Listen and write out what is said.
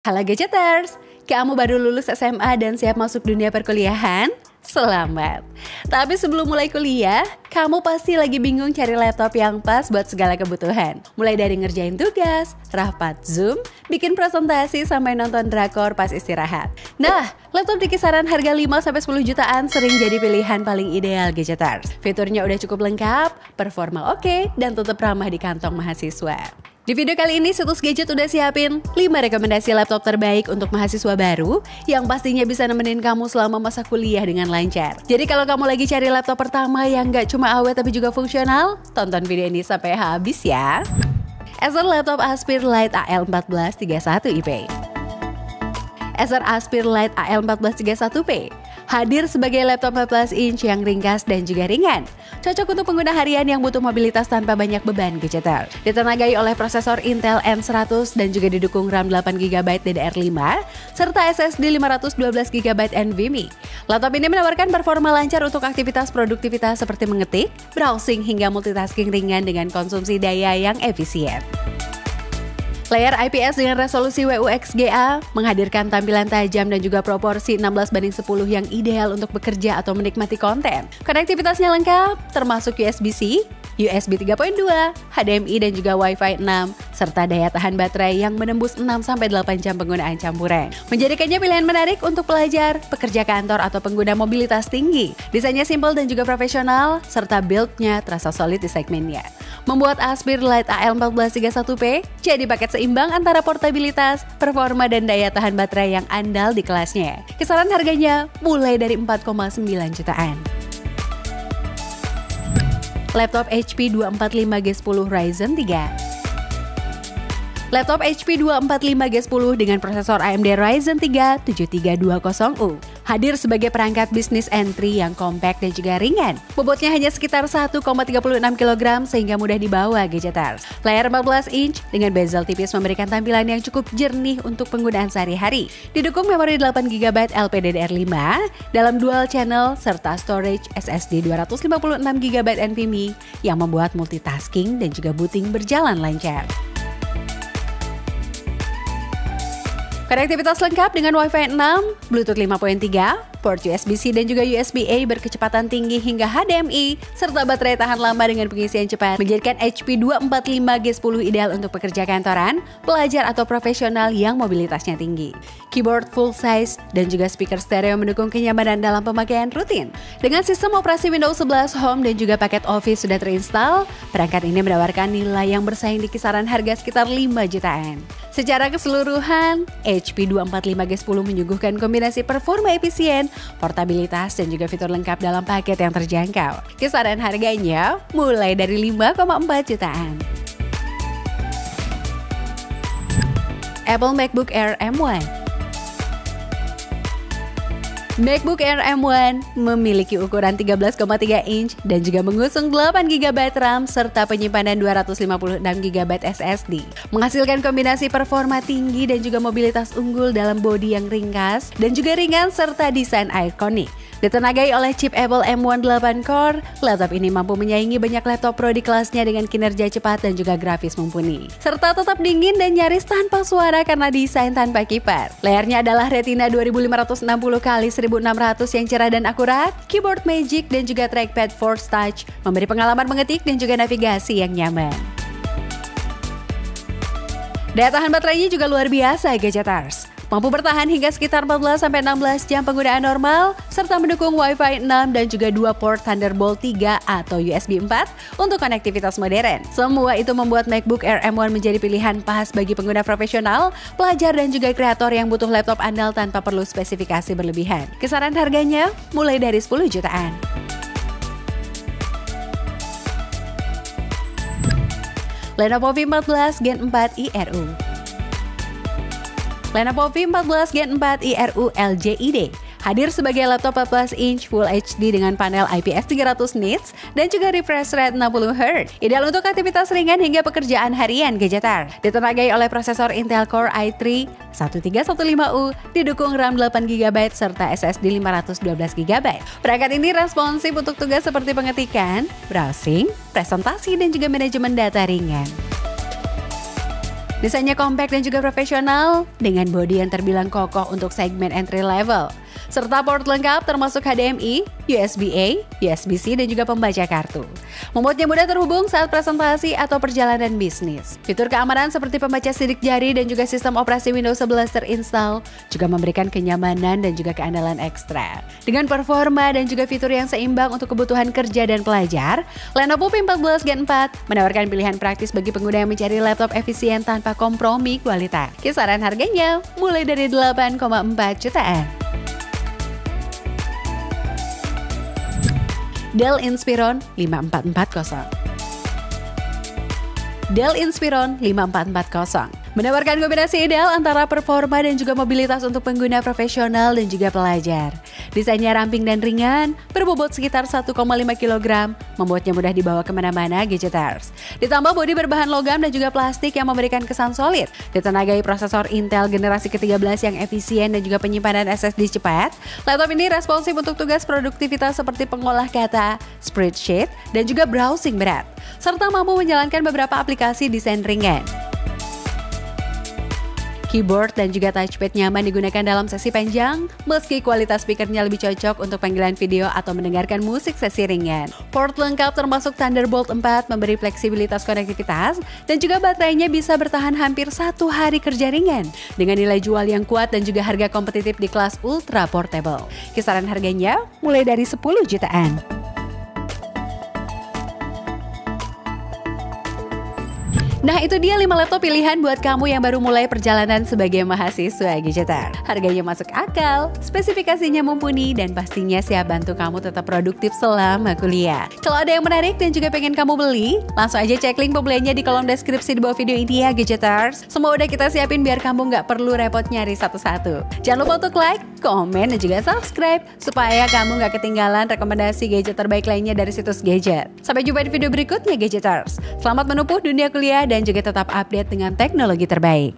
Halo Gadgeters, kamu baru lulus SMA dan siap masuk dunia perkuliahan? Selamat! Tapi sebelum mulai kuliah, kamu pasti lagi bingung cari laptop yang pas buat segala kebutuhan. Mulai dari ngerjain tugas, rapat Zoom, bikin presentasi, sampai nonton drakor pas istirahat. Nah, laptop di kisaran harga 5-10 jutaan sering jadi pilihan paling ideal Gadgeters. Fiturnya udah cukup lengkap, performa oke, dan tetap ramah di kantong mahasiswa. Di video kali ini, Situs Gadget udah siapin 5 rekomendasi laptop terbaik untuk mahasiswa baru yang pastinya bisa nemenin kamu selama masa kuliah dengan lancar. Jadi kalau kamu lagi cari laptop pertama yang nggak cuma awet tapi juga fungsional, tonton video ini sampai habis ya. Acer Laptop Aspire Lite AL1431IP. Acer Aspire Lite AL1431P hadir sebagai laptop 14 inch yang ringkas dan juga ringan. Cocok untuk pengguna harian yang butuh mobilitas tanpa banyak beban Gadgeter. Ditenagai oleh prosesor Intel N100 dan juga didukung RAM 8GB DDR5 serta SSD 512GB NVMe. Laptop ini menawarkan performa lancar untuk aktivitas produktivitas seperti mengetik, browsing hingga multitasking ringan dengan konsumsi daya yang efisien. Layar IPS dengan resolusi WUXGA menghadirkan tampilan tajam dan juga proporsi 16:10 yang ideal untuk bekerja atau menikmati konten. Konektivitasnya lengkap, termasuk USB-C, USB 3.2, HDMI dan juga Wi-Fi 6, serta daya tahan baterai yang menembus 6-8 jam penggunaan campuran. Menjadikannya pilihan menarik untuk pelajar, pekerja kantor, atau pengguna mobilitas tinggi. Desainnya simpel dan juga profesional, serta build-nya terasa solid di segmennya. Membuat Aspire Lite AL1431P jadi paket seimbang antara portabilitas, performa, dan daya tahan baterai yang andal di kelasnya. Kisaran harganya mulai dari 4,9 jutaan. Laptop HP 245G10 Ryzen 3. Laptop HP 245G10 dengan prosesor AMD Ryzen 3 7320U hadir sebagai perangkat bisnis entry yang compact dan juga ringan. Bobotnya hanya sekitar 1,36 kg sehingga mudah dibawa Gadgeters. Layar 14 inch dengan bezel tipis memberikan tampilan yang cukup jernih untuk penggunaan sehari-hari. Didukung memori 8GB LPDDR5 dalam dual channel serta storage SSD 256GB NVMe yang membuat multitasking dan juga booting berjalan lancar. Konektivitas lengkap dengan Wi-Fi 6, Bluetooth 5.3, port USB-C dan juga USB-A berkecepatan tinggi hingga HDMI, serta baterai tahan lama dengan pengisian cepat menjadikan HP 245G10 ideal untuk pekerja kantoran, pelajar atau profesional yang mobilitasnya tinggi. Keyboard full size dan juga speaker stereo mendukung kenyamanan dalam pemakaian rutin. Dengan sistem operasi Windows 11 Home dan juga paket Office sudah terinstall, perangkat ini menawarkan nilai yang bersaing di kisaran harga sekitar 5 jutaan. Secara keseluruhan, HP 245G10 menyuguhkan kombinasi performa efisien, portabilitas, dan juga fitur lengkap dalam paket yang terjangkau. Kisaran harganya mulai dari 5,4 jutaan. Apple MacBook Air M1. MacBook Air M1 memiliki ukuran 13,3 inch dan juga mengusung 8GB RAM serta penyimpanan 256GB SSD. Menghasilkan kombinasi performa tinggi dan juga mobilitas unggul dalam bodi yang ringkas dan juga ringan serta desain ikonik. Ditenagai oleh chip Apple M1 8 core, laptop ini mampu menyaingi banyak laptop pro di kelasnya dengan kinerja cepat dan juga grafis mumpuni. Serta tetap dingin dan nyaris tanpa suara karena desain tanpa kiper. Layarnya adalah Retina 2560x1600 yang cerah dan akurat, keyboard Magic dan juga trackpad Force Touch memberi pengalaman mengetik dan juga navigasi yang nyaman. Daya tahan baterainya juga luar biasa Gadgeters. Mampu bertahan hingga sekitar 14-16 jam penggunaan normal, serta mendukung Wi-Fi 6 dan juga 2 port Thunderbolt 3 atau USB 4 untuk konektivitas modern. Semua itu membuat MacBook Air M1 menjadi pilihan pas bagi pengguna profesional, pelajar dan juga kreator yang butuh laptop andal tanpa perlu spesifikasi berlebihan. Kisaran harganya mulai dari 10 jutaan. Lenovo V14 Gen 4 IRU. Lenovo V14 Gen 4 IRU LGID hadir sebagai laptop 14 inch Full HD dengan panel IPS 300 nits dan juga refresh rate 60 Hz. Ideal untuk aktivitas ringan hingga pekerjaan harian Gadgeter. Ditenagai oleh prosesor Intel Core i3 1315U, didukung RAM 8GB serta SSD 512GB. Perangkat ini responsif untuk tugas seperti pengetikan, browsing, presentasi, dan juga manajemen data ringan. Desainnya compact dan juga profesional dengan bodi yang terbilang kokoh untuk segmen entry level. Serta port lengkap termasuk HDMI, USB-A, USB-C dan juga pembaca kartu. Membuatnya mudah terhubung saat presentasi atau perjalanan bisnis. Fitur keamanan seperti pembaca sidik jari dan juga sistem operasi Windows 11 terinstall juga memberikan kenyamanan dan juga keandalan ekstra. Dengan performa dan juga fitur yang seimbang untuk kebutuhan kerja dan pelajar, Lenovo P14 Gen 4 menawarkan pilihan praktis bagi pengguna yang mencari laptop efisien tanpa kompromi kualitas. Kisaran harganya mulai dari 8,4 jutaan. Dell Inspiron 5440. Dell Inspiron 5440 menawarkan kombinasi ideal antara performa dan juga mobilitas untuk pengguna profesional dan juga pelajar. Desainnya ramping dan ringan, berbobot sekitar 1,5 kg, membuatnya mudah dibawa kemana-mana gadgeters. Ditambah bodi berbahan logam dan juga plastik yang memberikan kesan solid. Ditenagai prosesor Intel generasi ke-13 yang efisien dan juga penyimpanan SSD cepat, laptop ini responsif untuk tugas produktivitas seperti pengolah kata, spreadsheet, dan juga browsing berat, serta mampu menjalankan beberapa aplikasi desain ringan. Keyboard dan juga touchpad nyaman digunakan dalam sesi panjang, meski kualitas speakernya lebih cocok untuk panggilan video atau mendengarkan musik sesi ringan. Port lengkap termasuk Thunderbolt 4 memberi fleksibilitas konektivitas dan juga baterainya bisa bertahan hampir 1 hari kerja ringan dengan nilai jual yang kuat dan juga harga kompetitif di kelas ultra portable. Kisaran harganya mulai dari 10 jutaan. Nah, itu dia 5 laptop pilihan buat kamu yang baru mulai perjalanan sebagai mahasiswa gadgeter. Harganya masuk akal, spesifikasinya mumpuni, dan pastinya siap bantu kamu tetap produktif selama kuliah. Kalau ada yang menarik dan juga pengen kamu beli, langsung aja cek link pembeliannya di kolom deskripsi di bawah video ini ya gadgeters. Semua udah kita siapin biar kamu nggak perlu repot nyari satu-satu. Jangan lupa untuk like, komen, dan juga subscribe supaya kamu nggak ketinggalan rekomendasi gadget terbaik lainnya dari situs gadget. Sampai jumpa di video berikutnya gadgeters. Selamat menempuh dunia kuliah dan juga tetap update dengan teknologi terbaik.